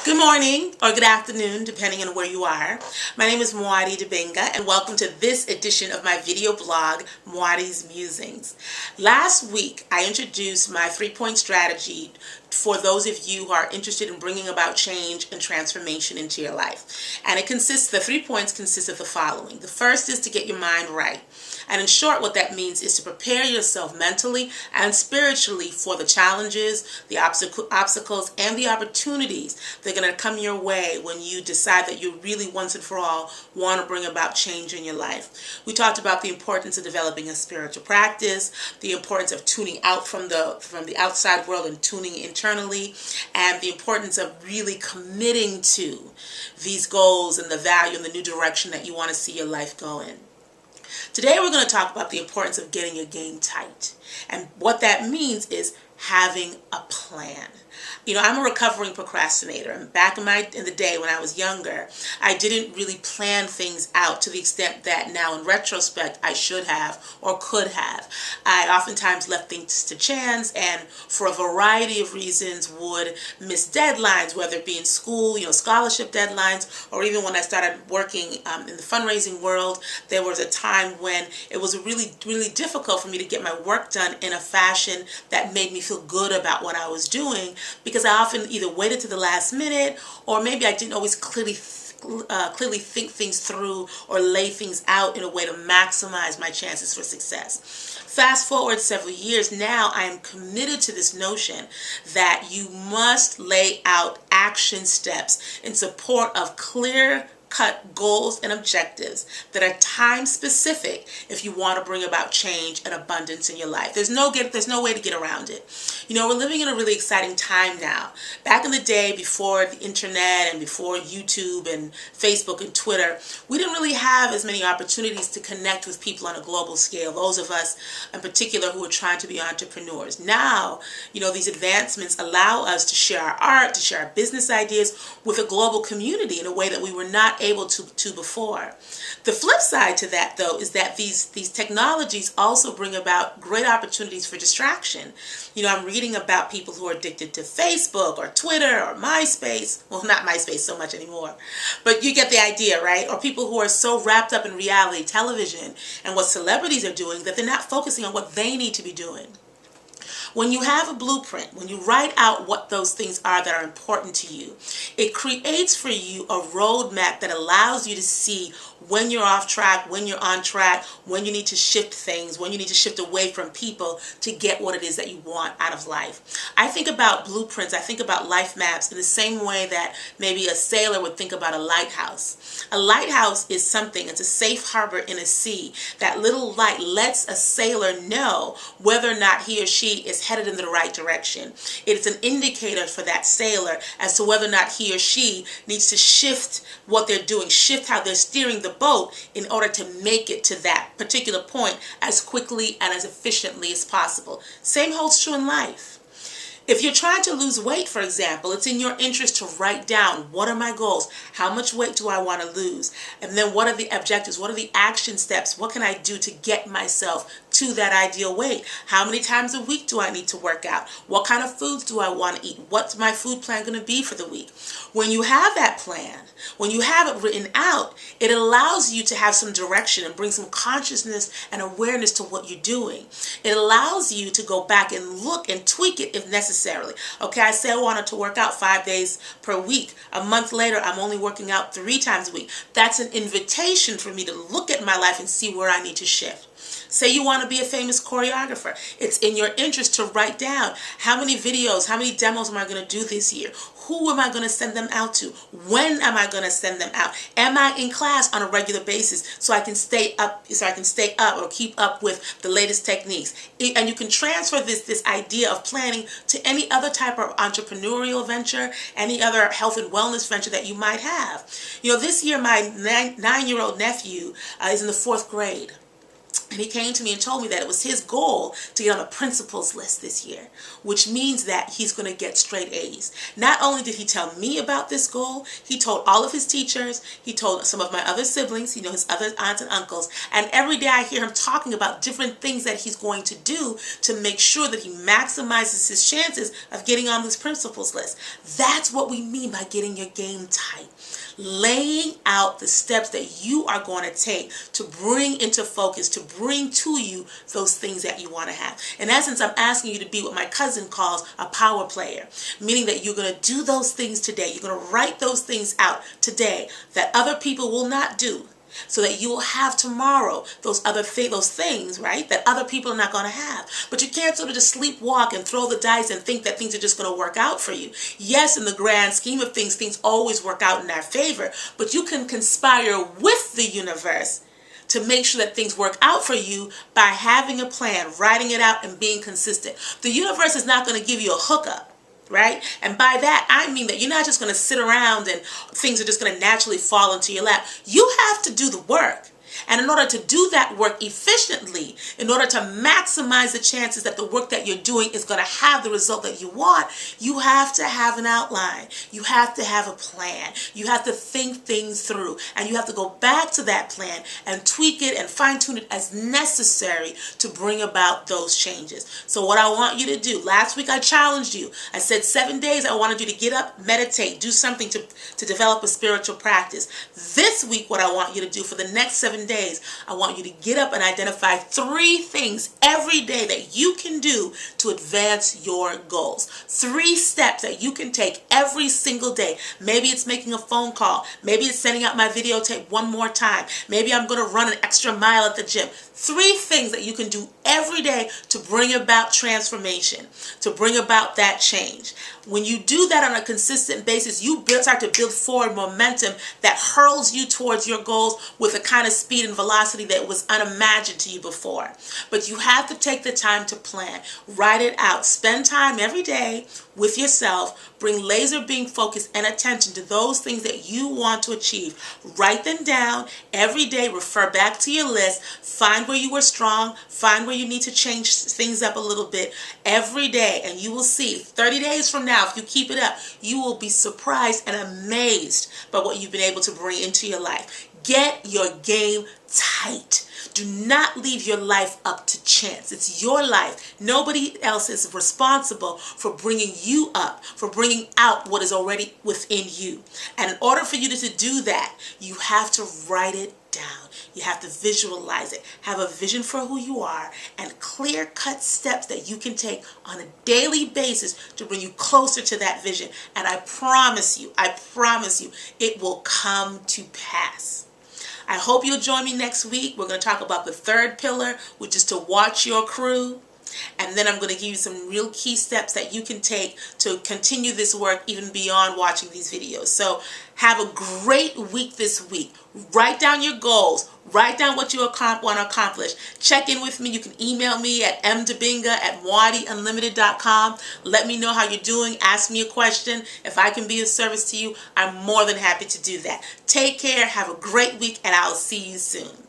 Good morning or good afternoon, depending on where you are. My name is Mwadi Debenga, and welcome to this edition of my video blog, Mwadi's Musings. Last week, I introduced my three-point strategy for those of you who are interested in bringing about change and transformation into your life. And the 3 points consist of the following. The first is to get your mind right. And in short, what that means is to prepare yourself mentally and spiritually for the challenges, the obstacles, and the opportunities that are going to come your way when you decide that you really, once and for all, want to bring about change in your life. We talked about the importance of developing a spiritual practice, the importance of tuning out from the outside world and tuning internally, and the importance of really committing to these goals and the value and the new direction that you want to see your life go in. Today we're going to talk about the importance of getting your game tight. And what that means is having a plan. I'm a recovering procrastinator, and back in the day when I was younger, I didn't really plan things out to the extent that now in retrospect I should have or could have. I oftentimes left things to chance, and for a variety of reasons would miss deadlines, whether it be in school, scholarship deadlines, or even when I started working in the fundraising world. There was a time when it was really, really difficult for me to get my work done in a fashion that made me feel good about what I was doing, because I often either waited to the last minute, or maybe I didn't always clearly think things through or lay things out in a way to maximize my chances for success. Fast forward several years, now I am committed to this notion that you must lay out action steps in support of clear-cut goals and objectives that are time specific if you want to bring about change and abundance in your life. There's no way to get around it. We're living in a really exciting time now. Back in the day, before the internet and before YouTube and Facebook and Twitter, we didn't really have as many opportunities to connect with people on a global scale, those of us in particular who are trying to be entrepreneurs. Now, these advancements allow us to share our art, to share our business ideas with a global community in a way that we were not able to before. The flip side to that, though, is that these technologies also bring about great opportunities for distraction. I'm reading about people who are addicted to Facebook or Twitter or MySpace. Well, not MySpace so much anymore, but you get the idea, right? Or people who are so wrapped up in reality television and what celebrities are doing that they're not focusing on what they need to be doing. When you have a blueprint, when you write out what those things are that are important to you, it creates for you a roadmap that allows you to see when you're off track, when you're on track, when you need to shift things, when you need to shift away from people to get what it is that you want out of life. I think about blueprints, I think about life maps in the same way that maybe a sailor would think about a lighthouse. A lighthouse is something, it's a safe harbor in a sea. That little light lets a sailor know whether or not he or she is headed in the right direction. It's an indicator for that sailor as to whether or not he or she needs to shift what they're doing, shift how they're steering the boat in order to make it to that particular point as quickly and as efficiently as possible. Same holds true in life. If you're trying to lose weight, for example, it's in your interest to write down, what are my goals? How much weight do I want to lose? And then what are the objectives? What are the action steps? What can I do to get myself to that ideal weight? How many times a week do I need to work out? What kind of foods do I want to eat? What's my food plan going to be for the week? When you have that plan, when you have it written out, it allows you to have some direction and bring some consciousness and awareness to what you're doing. It allows you to go back and look and tweak it if necessary. Okay, I say I wanted to work out 5 days per week. A month later, I'm only working out 3 times a week. That's an invitation for me to look at my life and see where I need to shift. Say you want to be a famous choreographer. It's in your interest to write down how many videos, how many demos am I going to do this year? Who am I going to send them out to? When am I going to send them out? Am I in class on a regular basis so I can stay up or keep up with the latest techniques? And you can transfer this idea of planning to any other type of entrepreneurial venture, any other health and wellness venture that you might have. This year my 9-year-old nephew is in the 4th grade. And he came to me and told me that it was his goal to get on the principals list this year, which means that he's going to get straight A's. Not only did he tell me about this goal, he told all of his teachers, he told some of my other siblings, his other aunts and uncles, and every day I hear him talking about different things that he's going to do to make sure that he maximizes his chances of getting on this principals list. That's what we mean by getting your game tight. Laying out the steps that you are going to take to bring into focus, to bring to you those things that you want to have. In essence, I'm asking you to be what my cousin calls a power player, meaning that you're going to do those things today. You're going to write those things out today that other people will not do, so that you will have tomorrow those things, right, that other people are not going to have. But you can't sort of just sleepwalk and throw the dice and think that things are just going to work out for you. Yes, in the grand scheme of things, things always work out in our favor, but you can conspire with the universe to make sure that things work out for you by having a plan, writing it out, and being consistent. The universe is not going to give you a hookup. Right? And by that, I mean that you're not just going to sit around and things are just going to naturally fall into your lap. You have to do the work. And in order to do that work efficiently, in order to maximize the chances that the work that you're doing is going to have the result that you want, you have to have an outline. You have to have a plan. You have to think things through. And you have to go back to that plan and tweak it and fine-tune it as necessary to bring about those changes. So what I want you to do, last week I challenged you. I said 7 days I wanted you to get up, meditate, do something to develop a spiritual practice. This week what I want you to do for the next 7 days, I want you to get up and identify 3 things every day that you can do to advance your goals. 3 steps that you can take every single day. Maybe it's making a phone call. Maybe it's sending out my videotape one more time. Maybe I'm going to run an extra mile at the gym. 3 things that you can do every day to bring about transformation, to bring about that change. When you do that on a consistent basis, you start to build forward momentum that hurls you towards your goals with a kind of speed and velocity that was unimagined to you before. But you have to take the time to plan. Write it out. Spend time every day with yourself. Bring laser beam focus and attention to those things that you want to achieve. Write them down every day. Refer back to your list. Find where you were strong. Find where you need to change things up a little bit every day. And you will see 30 days from now, if you keep it up, you will be surprised and amazed by what you've been able to bring into your life. Get your game tight. Do not leave your life up to chance. It's your life. Nobody else is responsible for bringing you up, for bringing out what is already within you. And in order for you to do that, you have to write it down. You have to visualize it. Have a vision for who you are and clear-cut steps that you can take on a daily basis to bring you closer to that vision. And I promise you, it will come to pass. I hope you'll join me next week. We're going to talk about the 3rd pillar, which is to watch your crew. And then I'm going to give you some real key steps that you can take to continue this work even beyond watching these videos. So have a great week this week. Write down your goals. Write down what you want to accomplish. Check in with me. You can email me at mdabinga@mwadiunlimited.com. Let me know how you're doing. Ask me a question. If I can be of service to you, I'm more than happy to do that. Take care. Have a great week, and I'll see you soon.